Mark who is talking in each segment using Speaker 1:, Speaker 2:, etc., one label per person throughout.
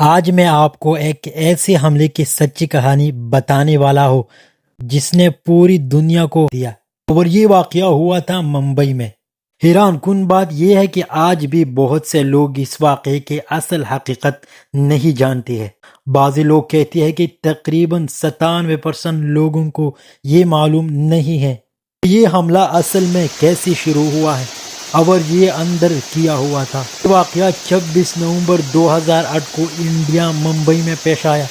Speaker 1: آج میں آپ کو ایک ایسے حملے کی سچی کہانی بتانے والا ہوں جس نے پوری دنیا کو دیا، اور یہ واقعہ ہوا تھا ممبئی میں۔ حیران کن بات یہ ہے کہ آج بھی بہت سے لوگ اس واقعے کی اصل حقیقت نہیں جانتے ہیں۔ بعض لوگ کہتے ہیں کہ تقریباً 97% لوگوں کو یہ معلوم نہیں ہے کہ یہ حملہ اصل میں کیسے شروع ہوا ہے اور یہ اندر کیا ہوا تھا۔ یہ واقعہ 26 نومبر 2008 کو انڈیا ممبئی میں پیش آیا۔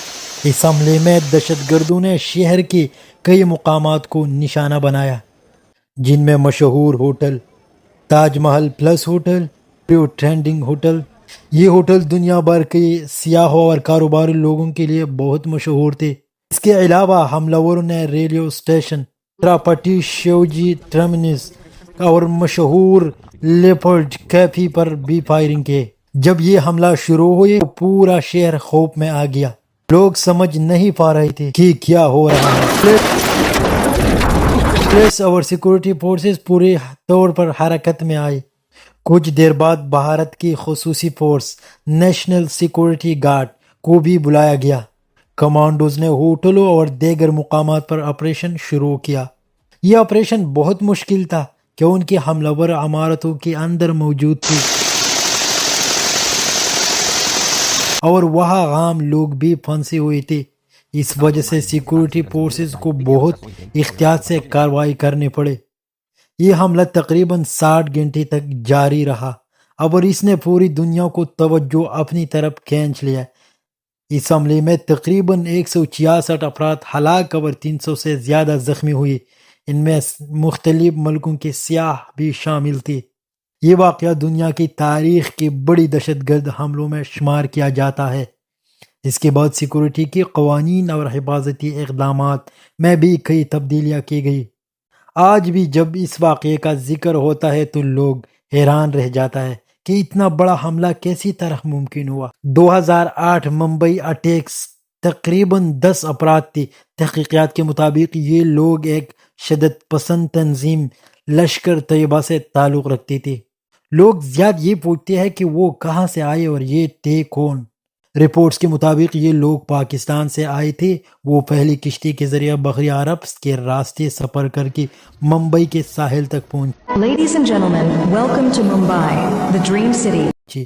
Speaker 1: اس حملے میں دہشت گردوں نے شہر کے کئی مقامات کو نشانہ بنایا، جن میں مشہور hotel Taj Mahal plus hotel, trending hotel. یہ ہوٹل دنیا بھر کے سیاحوں اور کاروباری لوگوں کے لیے بہت مشہور تھے۔ اس کے علاوہ حملہ آوروں نے railway station, Chhatrapati Shivaji terminus اور مشہور لیپرڈ کیفے پر بھی فائرنگ کی۔ جب یہ حملہ شروع ہوئے تو پورا شہر خوف میں آ گیا۔ لوگ سمجھ نہیں پا رہے تھے کہ کیا ہو رہا ہے۔ پولیس اور سیکورٹی فورسز پورے طور پر حرکت میں آئے۔ کچھ دیر بعد بھارت کی خصوصی فورس نیشنل سیکورٹی گارڈ کو بھی بلایا گیا۔ کمانڈوز نے ہوٹلوں اور دیگر مقامات پر آپریشن شروع کیا۔ یہ آپریشن بہت مشکل تھا کیونکہ حملہ آور عمارتوں کے اندر موجود تھے اور وہاں عام لوگ بھی پھنسے ہوئے تھے۔ اس وجہ سے سیکورٹی فورسز کو بہت احتیاط سے کارروائی کرنی پڑی۔ یہ حملہ تقریباً 60 گھنٹے تک جاری رہا اور اس نے پوری دنیا کو توجہ اپنی طرف کھینچ لیا۔ اس حملے میں تقریباً 166 افراد ہلاک اور 300 سے زیادہ زخمی ہوئے۔ ان میں مختلف ملکوں کے سیاح بھی شامل تھے۔ یہ واقعہ دنیا کی تاریخ کے بڑی دہشت گرد حملوں میں شمار کیا جاتا ہے۔ اس کے بعد سیکورٹی کے قوانین اور حفاظتی اقدامات میں بھی کئی تبدیلیاں کی گئی۔ آج بھی جب اس واقعے کا ذکر ہوتا ہے تو لوگ حیران رہ جاتا ہے کہ اتنا بڑا حملہ کیسی طرح ممکن ہوا۔ 2008 ممبئی اٹیکس تقریباً 10 افراد تھے۔ تحقیقات کے مطابق یہ لوگ ایک شدت پسند تنظیم لشکر طیبہ سے تعلق رکھتے تھے۔ لوگ زیادہ یہ پوچھتے ہیں کہ وہ کہاں سے آئے اور یہ تھے کون۔ رپورٹس کے مطابق یہ لوگ پاکستان سے آئے تھے۔ وہ پہلی کشتی کے ذریعے بحر عرب کے راستے سفر کر کے ممبئی کے ساحل تک پہنچے۔
Speaker 2: Ladies and gentlemen, welcome to Mumbai, the dream city.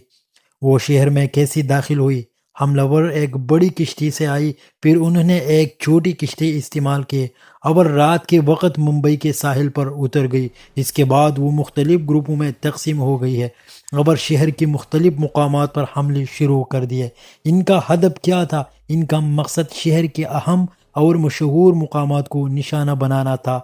Speaker 1: وہ شہر میں کیسے داخل ہوئی؟ حملہ آور ایک بڑی کشتی سے آئی، پھر انہوں نے ایک چھوٹی کشتی استعمال کی اور رات کے وقت ممبئی کے ساحل پر اتر گئی۔ اس کے بعد وہ مختلف گروپوں میں تقسیم ہو گئی ہے اور شہر کے مختلف مقامات پر حملے شروع کر دیے۔ ان کا ہدف کیا تھا؟ ان کا مقصد شہر کے اہم اور مشہور مقامات کو نشانہ بنانا تھا،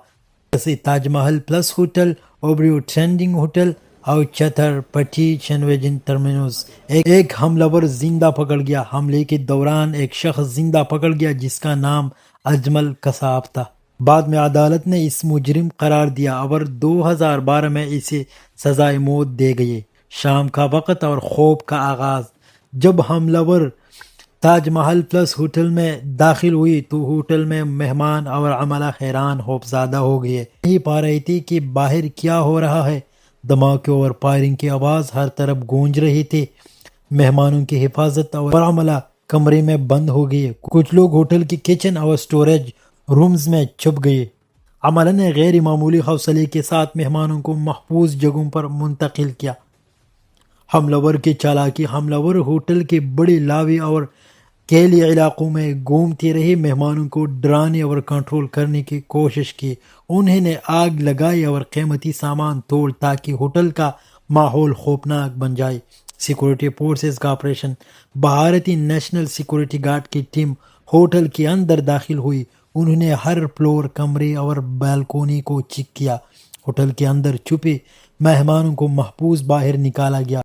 Speaker 1: جیسے Taj Mahal plus hotel, اوبریو trending hotel اور چھترپتی شیواجی ٹرمینس۔ ایک حملہ آور زندہ پکڑ گیا۔ حملے کے دوران ایک شخص زندہ پکڑ گیا جس کا نام اجمل قصاب تھا۔ بعد میں عدالت نے اس مجرم قرار دیا اور 2012 میں اسے سزائے موت دے گئی۔ شام کا وقت اور خوف کا آغاز۔ جب حملہ آور تاج محل پلس ہوٹل میں داخل ہوئی تو ہوٹل میں مہمان اور عملہ حیران خوف زدہ ہو گئے۔ نہیں پا رہے تھے کہ باہر کیا ہو رہا ہے۔ دھماکوں اور فائرنگ کی آواز ہر طرف گونج رہی تھی۔ مہمانوں کی حفاظت اور عملہ کمرے میں بند ہو گئے۔ کچھ لوگ ہوٹل کی کچن اور سٹوریج رومز میں چھپ گئے۔ عملہ نے غیر معمولی حوصلے کے ساتھ مہمانوں کو محفوظ جگہوں پر منتقل کیا۔ حملہ آور کی چالاکی۔ حملہ آور ہوٹل کے بڑے لاوی اور کیلی علاقوں میں گھومتے رہے، مہمانوں کو ڈرانے اور کنٹرول کرنے کی کوشش کی۔ انہوں نے آگ لگائی اور قیمتی سامان توڑ تاکہ ہوٹل کا ماحول خوفناک بن جائے۔ سیکورٹی فورسز کا آپریشن۔ بھارتی نیشنل سیکورٹی گارڈ کی ٹیم ہوٹل کے اندر داخل ہوئی۔ انہوں نے ہر فلور، کمرے اور بالکونی کو چیک کیا۔ ہوٹل کے اندر چھپے مہمانوں کو محفوظ باہر نکالا گیا۔